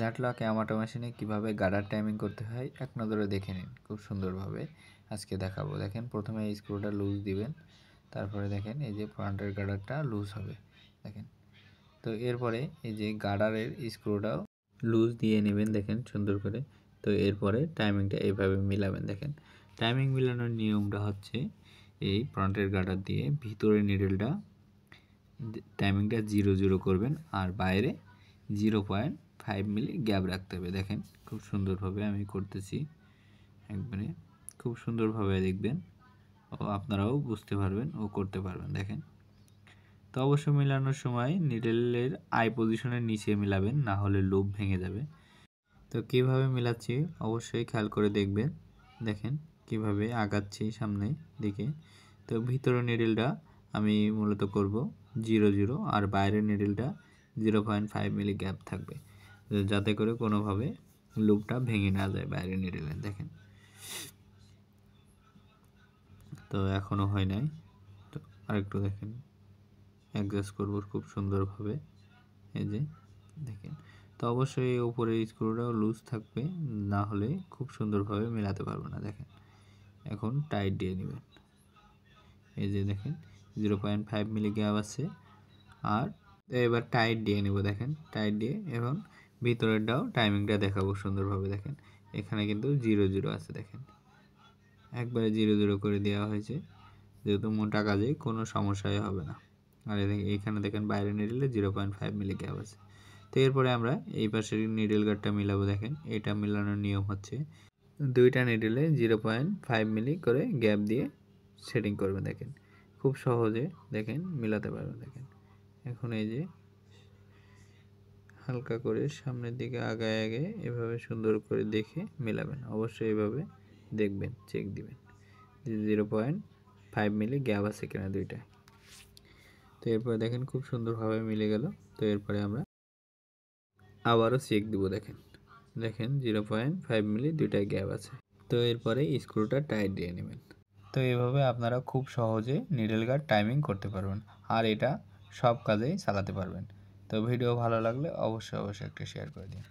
ল্যাটলক অ্যামাটো মেশিনে কীভাবে গার্ডার টাইমিং করতে হয় এক নজরে দেখে নিন খুব সুন্দরভাবে আজকে দেখাবো। দেখেন প্রথমে এই স্ক্রুটা লুজ দিবেন, তারপরে দেখেন এই যে ফ্রন্টের গার্ডারটা লুজ হবে দেখেন। তো এরপরে এই যে গার্ডারের স্ক্রুটাও লুজ দিয়ে নেবেন দেখেন সুন্দর করে। তো এরপরে টাইমিংটা এইভাবে মিলাবেন দেখেন। টাইমিং মিলানোর নিয়মটা হচ্ছে এই ফ্রন্টের গার্ডার দিয়ে ভিতরে নিডেলটা টাইমিংটা 0 0 করবেন আর বাইরে 0.5 মিলি গ্যাপ রাখতে হবে। দেখেন খুব সুন্দরভাবে আমি করতেছি, একবারে খুব সুন্দরভাবে দেখবেন ও আপনারাও বুঝতে পারবেন ও করতে পারবেন। দেখেন তো অবশ্যই মেলানোর সময় নিডেলের আই পজিশনের নিচে মেলাবেন, না হলে লুপ ভেঙে যাবে। তো কিভাবে মেলাচ্ছি অবশ্যই খেয়াল করে দেখবেন। দেখেন কিভাবে আগাচ্ছি সামনের দিকে। তো ভিতরের নিডেলটা আমি মূলত করব 0 0 আর বাইরের নিডেলটা 0.5 মিলি গ্যাপ থাকবে, যাতে করে কোনোভাবে লুপটা ভেঙে না যায় বাইরের নিডেলে। দেখেন তো এখনও হয় নাই, তো আরেকটু দেখেন অ্যাডজাস্ট করব খুব সুন্দরভাবে। এই যে দেখেন তো অবশ্যই উপরে স্ক্রুটাও লুজ থাকবে, না হলে খুব সুন্দরভাবে মেলাতে পারবে না। দেখেন এখন টাইট দিয়ে নেবেন। এই যে দেখেন 0.5 মিলি গ্যাপ আছে আর এবার টাইট দিয়ে নেব। দেখেন টাইট দিয়ে এখন ভিতরেরটাও টাইমিংটা দেখাবো সুন্দরভাবে। দেখেন এখানে কিন্তু 0 0 আছে, দেখেন একবারে 0 0 করে দেওয়া হয়েছে, যেহেতু মোটা কাজে কোনো সমস্যাই হবে না। আর এখানে দেখেন বাইরের নিডেলে 0.5 মিলি গ্যাপ আছে। তো এরপরে আমরা এই পাশের নিডেল গার্ডটা মিলাবো। দেখেন এটা মিলানোর নিয়ম হচ্ছে দুইটা নিডেলে 0.5 মিলি করে গ্যাপ দিয়ে সেটিং করবেন। দেখেন খুব সহজে দেখেন মিলাতে পারবেন। দেখেন এখন এই যে হালকা করে সামনের দিকে আগায় আগে এভাবে সুন্দর করে দেখে মেলাবেন। অবশ্যই এভাবে দেখবেন, চেক দিবেন 0.5 মিলি গ্যাপ আছে কিনা দুইটায়। তো এরপরে দেখেন খুব সুন্দরভাবে মিলে গেল। তো এরপরে আমরা আবারও চেক দিব। দেখেন দেখেন 0.5 মিলি দুইটায় গ্যাপ আছে। তো এরপরে স্ক্রুটা টাইট দিয়ে নেবেন। তো এভাবে আপনারা খুব সহজে নিডেল গার্ড টাইমিং করতে পারবেন আর এটা সব কাজেই চালাতে পারবেন। তো ভিডিও ভালো লাগলে অবশ্যই একটা শেয়ার করে দিন।